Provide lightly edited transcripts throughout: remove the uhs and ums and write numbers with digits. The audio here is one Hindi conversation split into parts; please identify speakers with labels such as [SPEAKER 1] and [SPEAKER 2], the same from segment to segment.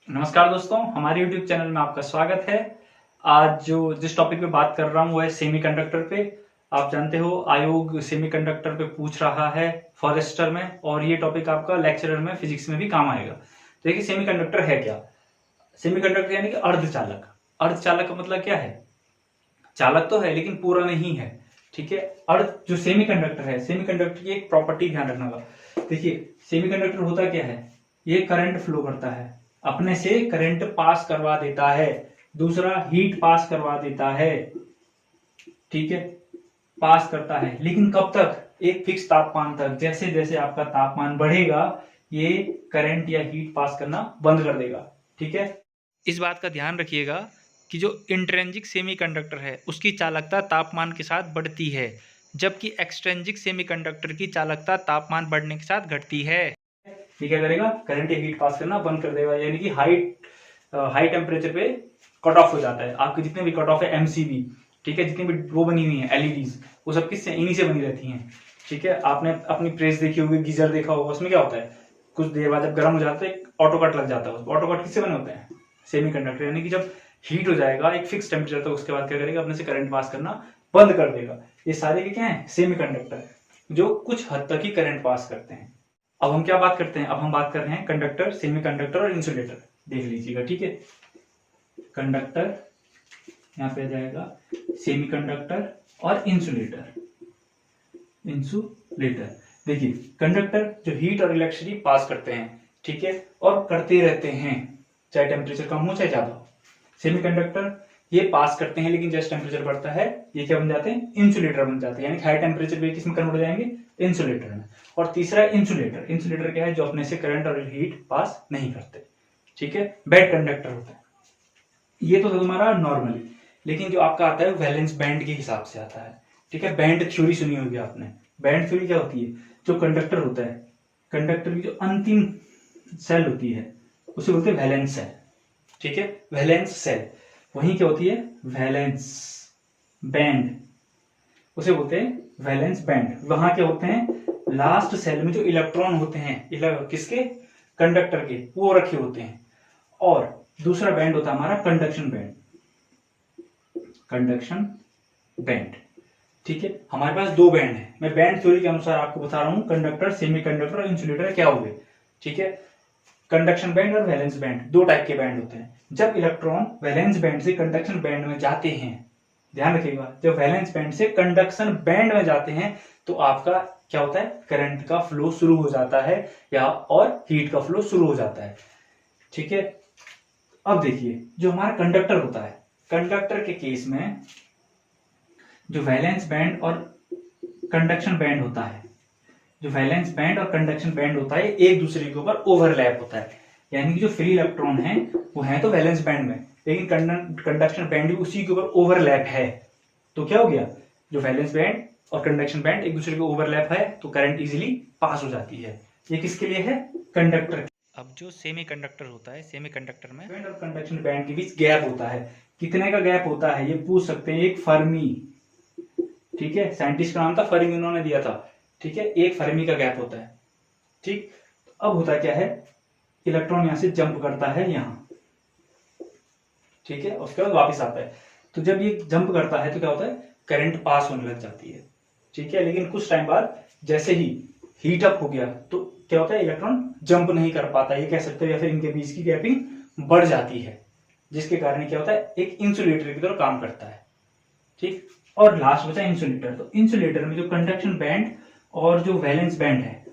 [SPEAKER 1] नमस्कार दोस्तों, हमारे YouTube चैनल में आपका स्वागत है। आज जिस टॉपिक पे बात कर रहा हूँ वो है सेमीकंडक्टर पे। आप जानते हो आयोग सेमीकंडक्टर पे पूछ रहा है फॉरेस्टर में, और ये टॉपिक आपका लेक्चरर में फिजिक्स में भी काम आएगा। तो देखिए, सेमीकंडक्टर है क्या? सेमीकंडक्टर यानी कि अर्धचालक। अर्धचालक का मतलब क्या है? चालक तो है लेकिन पूरा नहीं है। ठीक है, अर्ध जो सेमीकंडक्टर है, सेमीकंडक्टर की एक प्रॉपर्टी ध्यान रखना होगा। देखिए, सेमीकंडक्टर होता क्या है? ये करंट फ्लो करता है, अपने से करंट पास करवा देता है, दूसरा हीट पास करवा देता है। ठीक है, पास करता है, लेकिन कब तक? एक फिक्स तापमान तक। जैसे जैसे आपका तापमान बढ़ेगा ये करंट या हीट पास करना बंद कर देगा। ठीक है, इस बात का ध्यान रखिएगा कि जो इंट्रिंसिक सेमीकंडक्टर है उसकी चालकता तापमान के साथ बढ़ती है, जबकि एक्सट्रिंसिक सेमीकंडक्टर की चालकता तापमान बढ़ने के साथ घटती है। ये क्या करेगा? करंट या हीट पास करना बंद कर देगा, यानी कि हाई टेम्परेचर पे कट ऑफ हो जाता है। आपके जितने भी कट ऑफ है एमसीबी, ठीक है, जितनी भी वो बनी हुई है एलईडीज, वो सब किससे? इन्हीं से बनी रहती हैं। ठीक है, आपने अपनी प्रेस देखी होगी, गीजर देखा होगा, उसमें क्या होता है? कुछ देर बाद जब गर्म हो जाता है ऑटो कट लग जाता है। ऑटो कट किससे बने होते हैं? सेमीकंडक्टर। यानी कि जब हीट हो जाएगा एक फिक्स टेम्परेचर तक, उसके बाद क्या करेगा? अपने से करंट पास करना बंद कर देगा। ये सारे के क्या है? सेमीकंडक्टर, जो कुछ हद तक ही करंट पास करते हैं। अब हम क्या बात करते हैं? अब हम बात कर रहे हैं कंडक्टर, सेमीकंडक्टर और इंसुलेटर। देख लीजिएगा, ठीक है। कंडक्टर यहां पे आ जाएगा, सेमीकंडक्टर और इंसुलेटर। इंसुलेटर देखिए, कंडक्टर जो हीट और इलेक्ट्रिसिटी पास करते हैं, ठीक है, और करते रहते हैं चाहे टेम्परेचर कम हो चाहे ज्यादा हो। सेमीकंडक्टर ये पास करते हैं, लेकिन जैसे टेम्परेचर बढ़ता है ये क्या बन जाते हैं? इंसुलेटर बन जाते हैं। यानी हाई टेम्परेचर पे किसमें कन्वर्ट हो जाएंगे? इंसुलेटर में। और तीसरा इंसुलेटर। इंसुलेटर क्या है? जो अपने से करंट और हीट पास नहीं करते। ठीक है, बेड कंडक्टर होता है। ये तो तुम्हारा नॉर्मली, लेकिन जो आपका आता है वैलेंस बैंड के हिसाब से आता है। ठीक है, बैंड थ्योरी सुनी होगी आपने। बैंड थ्योरी क्या होती है? जो कंडक्टर होता है, कंडक्टर की जो अंतिम सेल होती है उसे बोलते हैं वैलेंस सेल। ठीक है, वैलेंस सेल। वहीं क्या होती है? वैलेंस बैंड, उसे बोलते हैं वैलेंस बैंड। वहां क्या होते हैं? लास्ट सेल में जो इलेक्ट्रॉन होते हैं, किसके? कंडक्टर के, वो रखे होते हैं। और दूसरा बैंड होता है हमारा कंडक्शन बैंड। Conduction band. ठीक है, हमारे पास दो बैंड है। मैं बैंड थ्योरी के अनुसार आपको बता रहा हूं, कंडक्टर, सेमीकंडक्टर और इंसुलेटर क्या हो गए। ठीक है, कंडक्शन बैंड और वैलेंस बैंड, दो टाइप के बैंड होते हैं। जब इलेक्ट्रॉन वैलेंस बैंड से कंडक्शन बैंड में जाते हैं, ध्यान रखिएगा, जब वैलेंस बैंड से कंडक्शन बैंड में जाते हैं तो आपका क्या होता है? करंट का फ्लो शुरू हो जाता है, या और हीट का फ्लो शुरू हो जाता है। ठीक है, अब देखिए, जो हमारा कंडक्टर होता है, कंडक्टर के केस में जो वैलेंस बैंड और कंडक्शन बैंड होता है, जो वैलेंस बैंड और कंडक्शन बैंड होता है एक दूसरे के ऊपर ओवरलैप होता है। यानी कि जो फ्री इलेक्ट्रॉन है वो है तो वैलेंस बैंड में, लेकिन कंडक्शन बैंड भी उसी के ऊपर ओवरलैप है। तो क्या हो गया? जो वैलेंस बैंड और कंडक्शन बैंड एक दूसरे के ओवरलैप है तो करंट इजीली पास हो जाती है। ये किसके लिए है? कंडक्टर। अब जो सेमीकंडक्टर होता है, सेमीकंडक्टर में बैंड और कंडक्शन बैंड के बीच गैप होता है। कितने का गैप होता है ये पूछ सकते हैं। एक फर्मी, ठीक है, साइंटिस्ट का नाम था फर्मी, उन्होंने दिया था। ठीक है, एक फर्मी का गैप होता है। ठीक, अब होता क्या है? इलेक्ट्रॉन यहां से जंप करता है यहां, ठीक है, उसके बाद वापस आता है। तो जब ये जंप करता है तो क्या होता है? करंट पास होने लग जाती है। ठीक है, लेकिन कुछ टाइम बाद जैसे ही हीट अप हो गया तो क्या होता है? इलेक्ट्रॉन जंप नहीं कर पाता, ये कह सकते हो, या फिर इनके बीच की गैपिंग बढ़ जाती है, जिसके कारण क्या होता है? एक इंसुलेटर की तरह काम करता है। ठीक, और लास्ट बचा इंसुलेटर। तो इंसुलेटर में जो कंडक्शन बैंड और जो वैलेंस बैंड है,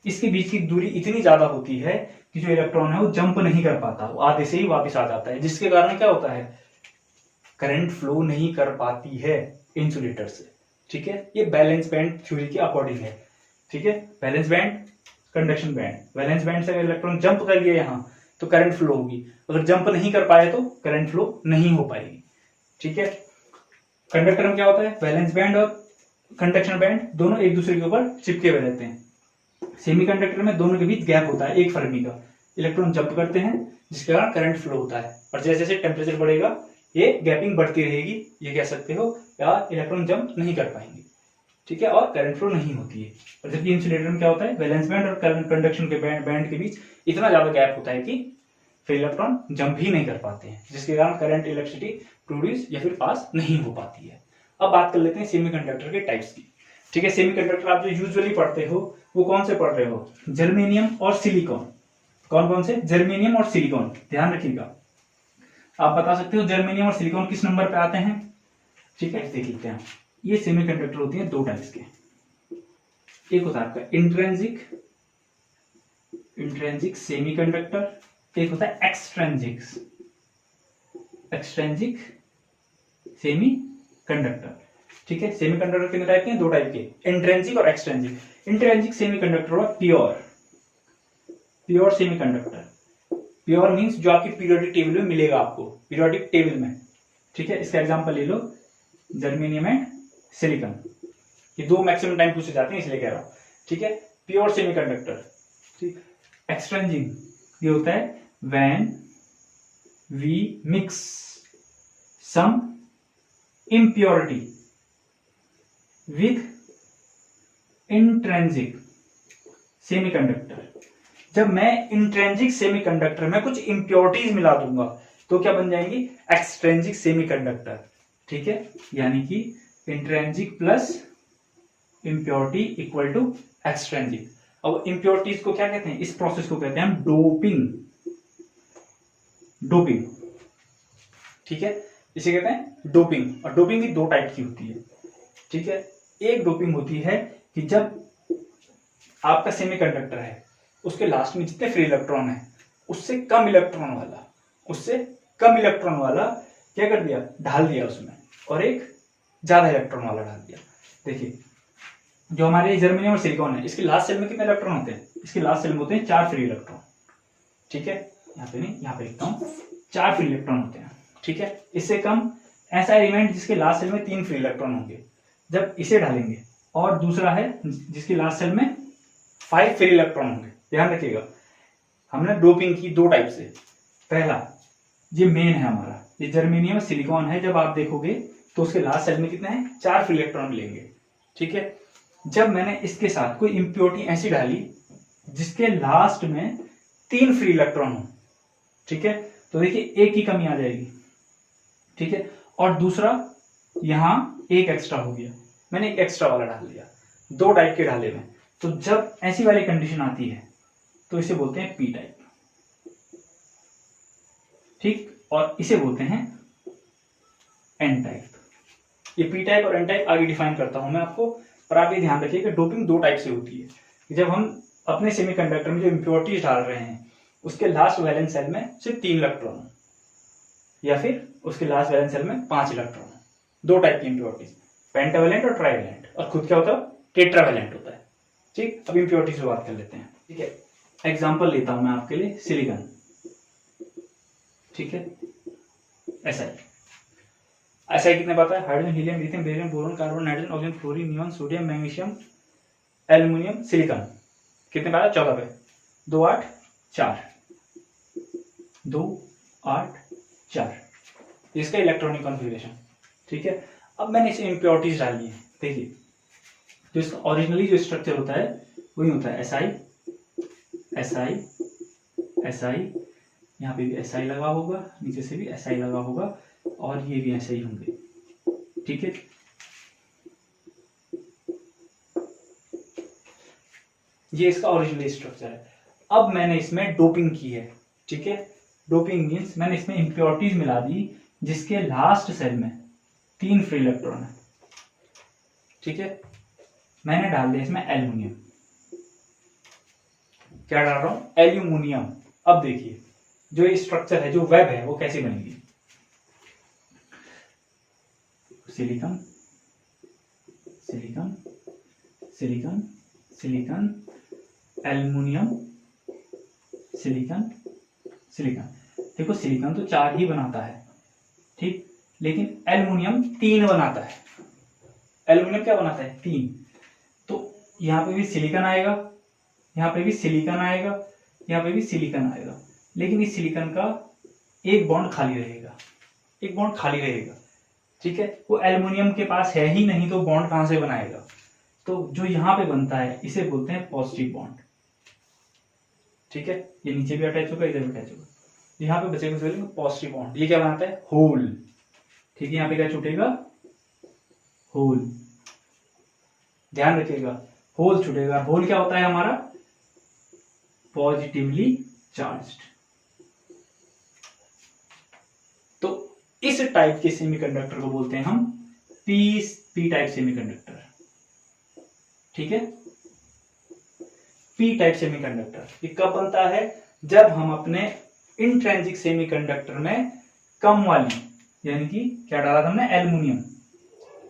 [SPEAKER 1] इसके बीच की दूरी इतनी ज्यादा होती है कि जो इलेक्ट्रॉन है वो जंप नहीं कर पाता, वो आधे से ही वापस आ जाता है, जिसके कारण क्या होता है? करंट फ्लो नहीं कर पाती है इंसुलेटर से। ठीक है, ये बैलेंस बैंड थ्योरी के अकॉर्डिंग है। ठीक है, balance band, conduction band. Balance band से अगर इलेक्ट्रॉन जंप कर गया यहां तो करंट फ्लो होगी, अगर जंप नहीं कर पाए तो करंट फ्लो नहीं हो पाएगी। ठीक है, कंडक्टर में क्या होता है? वैलेंस बैंड और कंडक्शन बैंड दोनों एक दूसरे के ऊपर चिपके हुए रहते हैं। सेमीकंडक्टर में दोनों के बीच गैप होता है एक फर्मी का, इलेक्ट्रॉन जंप करते हैं जिसके कारण करंट फ्लो होता है, और जैसे जैसे टेम्परेचर बढ़ेगा ये गैपिंग बढ़ती रहेगी, ये कह सकते हो, या इलेक्ट्रॉन जंप नहीं कर पाएंगे। ठीक है, और करंट फ्लो नहीं होती है। और जबकि इंसुलेटर में क्या होता है? वैलेंस बैंड और कंडक्शन के बैंड के बीच इतना ज्यादा गैप होता है कि फ्री इलेक्ट्रॉन जंप भी नहीं कर पाते हैं, जिसके कारण करंट इलेक्ट्रिसिटी प्रोड्यूस या फिर पास नहीं हो पाती है। अब बात कर लेते हैं सेमीकंडक्टर के टाइप्स की। ठीक है, सेमीकंडक्टर आप जो यूजुअली पढ़ते हो वो कौन से पढ़ रहे हो? जर्मेनियम और सिलिकॉन। कौन कौन से? जर्मेनियम और सिलिकॉन, ध्यान रखिएगा। आप बता सकते हो जर्मेनियम और सिलिकॉन किस नंबर पे आते हैं? ठीक है, देख लेते हैं। ये सेमीकंडक्टर होती हैं दो टाइप्स के। एक होता है आपका इंट्रेंसिक सेमीकंडक्टर, एक होता है एक्सट्रेंसिक सेमीकंडक्टर। ठीक है, सेमीकंडक्टर कितने टाइप के हैं? दो टाइप के, इंट्रेंसिक और एक्सट्रेंसिक। इंट्रेंसिक सेमीकंडक्टर हुआ प्योर सेमीकंडक्टर। प्योर मींस जो आपकी पीरियोडिक टेबल में मिलेगा आपको, पीरियोडिक टेबल में। ठीक है, इसका एग्जांपल ले लो, जर्मेनियम एंड सिलिकॉन। ये दो मैक्सिमम टाइम पूछे जाते हैं इसलिए कह रहा हूं। ठीक है, प्योर सेमीकंडक्टर। ठीक, एक्सट्रेंसिक ये होता है when we mix some impurity with intrinsic semiconductor. जब मैं इंट्रेंसिक सेमीकंडक्टर में कुछ इम्प्योरिटीज मिला दूंगा तो क्या बन जाएंगी? Extrinsic semiconductor. ठीक है, यानी कि intrinsic plus impurity equal to extrinsic. अब इम्प्योरिटीज को क्या कहते हैं? इस प्रोसेस को कहते हैं हम डोपिंग। ठीक है, इसे कहते हैं डोपिंग। और डोपिंग भी दो टाइप की होती है। ठीक है, एक डोपिंग होती है कि जब आपका सेमीकंडक्टर है, उसके लास्ट में जितने फ्री इलेक्ट्रॉन है उससे कम इलेक्ट्रॉन वाला क्या कर दिया? ढाल दिया उसमें, और एक ज्यादा इलेक्ट्रॉन वाला डाल दिया। देखिए, जो हमारे जर्मेनियम और सिलिकॉन है, इसके लास्ट सेल में कितने इलेक्ट्रॉन होते हैं? इसके लास्ट सेल में होते हैं 4 फ्री इलेक्ट्रॉन। ठीक है, यहाँ पे नहीं, यहाँ पे लिखता हूं, 4 फ्री इलेक्ट्रॉन होते हैं। ठीक है, इससे कम ऐसा एलिमेंट जिसके लास्ट सेल में 3 फ्री इलेक्ट्रॉन होंगे, जब इसे डालेंगे, और दूसरा है जिसके लास्ट सेल में 5 फ्री इलेक्ट्रॉन होंगे। ध्यान रखिएगा, हमने डोपिंग की दो टाइप से। पहला, ये मेन है हमारा, ये जर्मेनियम सिलिकॉन है। जब आप देखोगे तो उसके लास्ट सेल में कितने हैं? 4 फ्री इलेक्ट्रॉन मिलेंगे। ठीक है, जब मैंने इसके साथ कोई इंप्योरिटी ऐसी डाली जिसके लास्ट में 3 फ्री इलेक्ट्रॉन हो, ठीक है, तो देखिए एक की कमी आ जाएगी। ठीक है, और दूसरा यहां एक एक्स्ट्रा हो गया, मैंने एक एक्स्ट्रा वाला डाल दिया, दो टाइप के ढाले में। तो जब ऐसी वाली कंडीशन आती है तो इसे बोलते हैं पी टाइप। ठीक, और इसे बोलते हैं एन टाइप। ये पी टाइप और एन टाइप आगे डिफाइन करता हूं मैं आपको, पर आप ये ध्यान रखिए कि डोपिंग दो टाइप से होती है। जब हम अपने सेमीकंडक्टर में जो इंप्योरिटीज डाल रहे हैं उसके लास्ट वैलेंस सेल में सिर्फ 3 इलेक्ट्रॉन, या फिर उसके लास्ट वैलेंस सेल में 5 इलेक्ट्रॉन। दो टाइप की इंप्योरिटीज, पेंटावैलेंट और ट्राइवैलेंट, और खुद क्या होता है? टेट्रावैलेंट होता है। ठीक, अब इंप्योरिटीज से बात कर लेते हैं। ठीक है, एग्जांपल लेता हूं मैं आपके लिए, सिलिकॉन। ठीक है, एसआई कितने पाता है? Hydrogen, helium, lithium, barium, boron, carbon, nitrogen, oxygen, fluorine, neon, sodium, magnesium, aluminium, silicon. कितने पाता है? 14 पे। 2 8 4, 2 8 4, इसका इलेक्ट्रॉनिक कॉन्फ़िगरेशन। ठीक है, अब मैंने इसे इंप्योरिटीज डाली है। देखिए, जो इसका ओरिजिनली जो स्ट्रक्चर होता है वही होता है एसआई, यहाँ पे भी एसआई लगा होगा, नीचे से भी एसआई लगा होगा, और ये भी ऐसे ही होंगे। ठीक है, ये इसका ओरिजिनल स्ट्रक्चर है। अब मैंने इसमें डोपिंग की है। ठीक है, डोपिंग मींस मैंने इसमें इंप्योरिटीज मिला दी जिसके लास्ट सेल में 3 फ्री इलेक्ट्रॉन है। ठीक है, मैंने डाल दिया इसमें एल्युमिनियम। क्या डाल रहा हूं? एल्यूमिनियम। अब देखिए, जो ये स्ट्रक्चर है, जो वेब है, वो कैसे बनेगी? Silicon, silicon, silicon, silicon, aluminium, silicon, silicon. देखो, सिलिकॉन तो 4 ही बनाता है, ठीक, लेकिन एल्युमिनियम 3 बनाता है। एल्युमिनियम क्या बनाता है? 3। तो यहां पे भी सिलिकॉन आएगा, यहां पे भी सिलिकॉन आएगा, यहां पे भी सिलिकॉन आएगा, लेकिन इस सिलिकॉन का एक बॉन्ड खाली रहेगा, एक बॉन्ड खाली रहेगा। ठीक है, वो एल्युमिनियम के पास है ही नहीं, तो बॉन्ड कहां से बनाएगा? तो जो यहां पे बनता है इसे बोलते हैं पॉजिटिव बॉन्ड। ठीक है, ये नीचे भी अटैच होगा, इधर भी अटैच होगा। यहाँ पे बचेगा पॉजिटिव बॉन्ड। ये क्या बनाता है? होल। ठीक है, यहाँ पे क्या छूटेगा? होल। ध्यान रखिएगा, होल छूटेगा। होल क्या होता है हमारा? Positively charged. तो इस टाइप के सेमीकंडक्टर को बोलते हैं हम पी टाइप सेमीकंडक्टर। ठीक है, पी टाइप सेमीकंडक्टर ये कब बनता है? जब हम अपने इंट्रिंसिक सेमीकंडक्टर में कम वाली, यानी कि क्या डाला था हमने? एल्युमिनियम।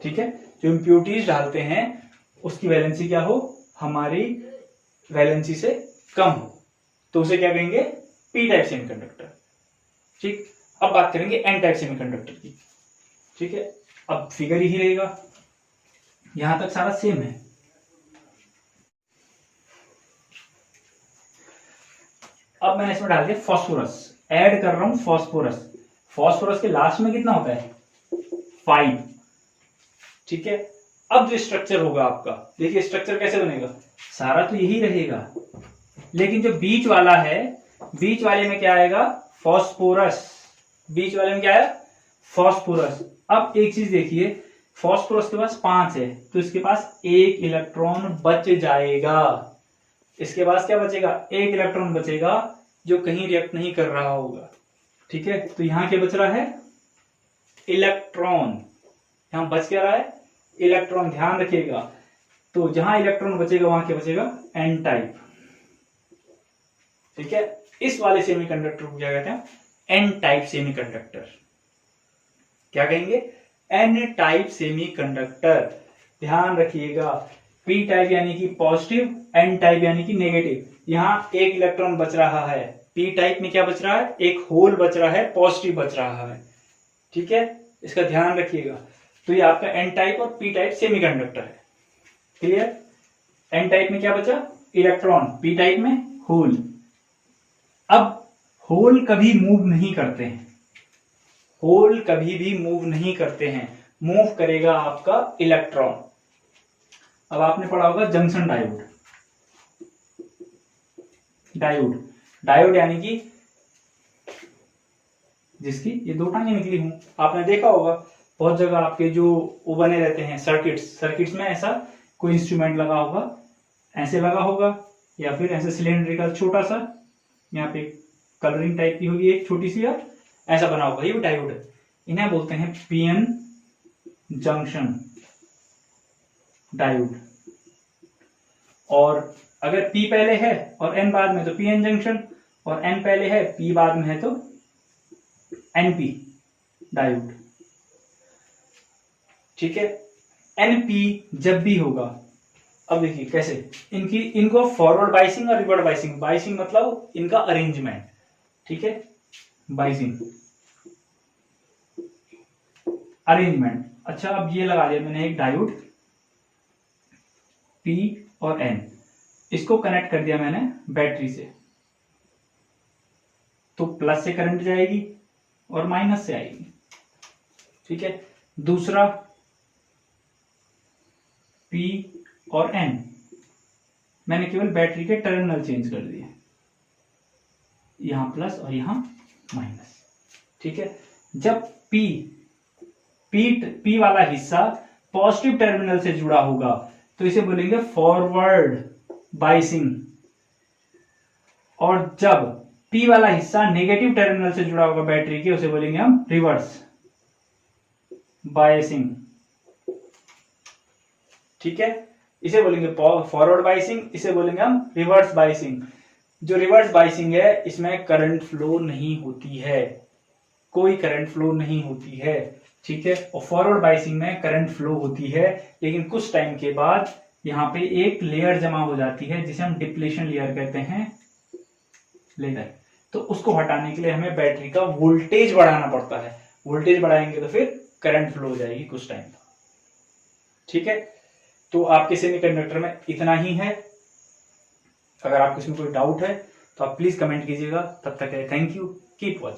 [SPEAKER 1] ठीक है, जो इम्प्योरिटीज डालते हैं उसकी वैलेंसी क्या हो? हमारी वैलेंसी से कम हो, तो उसे क्या कहेंगे? P type semiconductor. ठीक, अब बात करेंगे एन टाइप सेमीकंडक्टर की। ठीक है, अब फिगर ही रहेगा, यहां तक सारा सेम है। अब मैंने इसमें डाल दिया फॉस्फोरस, ऐड कर रहा हूं फॉस्फोरस। फॉस्फोरस के लास्ट में कितना होता है? 5। ठीक है, अब जो स्ट्रक्चर होगा आपका, देखिए स्ट्रक्चर कैसे बनेगा? सारा तो यही रहेगा, लेकिन जो बीच वाला है, बीच वाले में क्या आएगा? फॉस्फोरस। बीच वाले में क्या है? फॉस्फोरस। अब एक चीज देखिए, फॉस्फोरस के पास 5 है, तो इसके पास 1 इलेक्ट्रॉन बच जाएगा। इसके पास क्या बचेगा? 1 इलेक्ट्रॉन बचेगा, जो कहीं रिएक्ट नहीं कर रहा होगा। ठीक है, तो यहां क्या बच रहा है? इलेक्ट्रॉन। यहां बच क्या रहा है? इलेक्ट्रॉन। ध्यान रखिएगा, तो जहां इलेक्ट्रॉन बचेगा वहां क्या बचेगा? N type. ठीक है, इस वाले सेमीकंडक्टर को क्या कहते हैं? N type semiconductor. क्या कहेंगे? N type semiconductor. ध्यान रखिएगा, पी टाइप यानी कि पॉजिटिव, एन टाइप यानी कि नेगेटिव। यहां 1 इलेक्ट्रॉन बच रहा है, पी टाइप में क्या बच रहा है? एक होल बच रहा है, पॉजिटिव बच रहा है। ठीक है, इसका ध्यान रखिएगा। तो ये आपका एन टाइप और पी टाइप सेमीकंडक्टर है। क्लियर? एन टाइप में क्या बचा? इलेक्ट्रॉन, पी टाइप में होल। अब होल कभी मूव नहीं करते हैं, होल कभी भी मूव नहीं करते हैं, मूव करेगा आपका इलेक्ट्रॉन। अब आपने पढ़ा होगा जंक्शन डायोड। डायोड, डायोड यानी कि जिसकी ये 2 टांगे निकली हूं। आपने देखा होगा बहुत जगह आपके जो वो बने रहते हैं सर्किट्स में ऐसा कोई इंस्ट्रूमेंट लगा होगा, ऐसे लगा होगा, या फिर ऐसे सिलेंड्रिकल छोटा सा, यहाँ पे कलरिंग टाइप की होगी एक छोटी सी, या ऐसा बना होगा, ये भी डायोड है। इन्हें बोलते हैं पीएन जंक्शन डायोड। और अगर पी पहले है और एन बाद में तो पीएन जंक्शन, और एन पहले है पी बाद में है तो एनपी डायोड। ठीक है, एनपी जब भी होगा, अब देखिए कैसे, इनको फॉरवर्ड बाइसिंग और रिवर्ड बाइसिंग, बाइसिंग मतलब इनका अरेंजमेंट। ठीक है, बाइसिंग अरेंजमेंट। अच्छा, अब ये लगा दिया मैंने एक डायोड पी और एन, इसको कनेक्ट कर दिया मैंने बैटरी से, तो प्लस से करंट जाएगी और माइनस से आएगी। ठीक है, दूसरा पी और एन, मैंने केवल बैटरी के टर्मिनल चेंज कर दिए, यहां प्लस और यहां माइनस। ठीक है, जब पी वाला हिस्सा पॉजिटिव टर्मिनल से जुड़ा होगा तो इसे बोलेंगे फॉरवर्ड बाइसिंग, और जब पी वाला हिस्सा नेगेटिव टर्मिनल से जुड़ा होगा बैटरी के, उसे बोलेंगे हम रिवर्स बाइसिंग। ठीक है, इसे बोलेंगे फॉरवर्ड बाइसिंग, इसे बोलेंगे हम रिवर्स बाइसिंग। जो रिवर्स बाइसिंग है इसमें करंट फ्लो नहीं होती है, कोई करंट फ्लो नहीं होती है। ठीक है, और फॉरवर्ड बाइसिंग में करंट फ्लो होती है, लेकिन कुछ टाइम के बाद यहाँ पे एक लेयर जमा हो जाती है जिसे हम डिप्लीशन लेयर कहते हैं लेयर। तो उसको हटाने के लिए हमें बैटरी का वोल्टेज बढ़ाना पड़ता है, वोल्टेज बढ़ाएंगे तो फिर करंट फ्लो हो जाएगी कुछ टाइम। ठीक है, तो आपके सेमीकंडक्टर में इतना ही है। अगर आपको इसमें कोई डाउट है तो आप प्लीज कमेंट कीजिएगा। तब तक है थैंक यू, कीप वॉचिंग।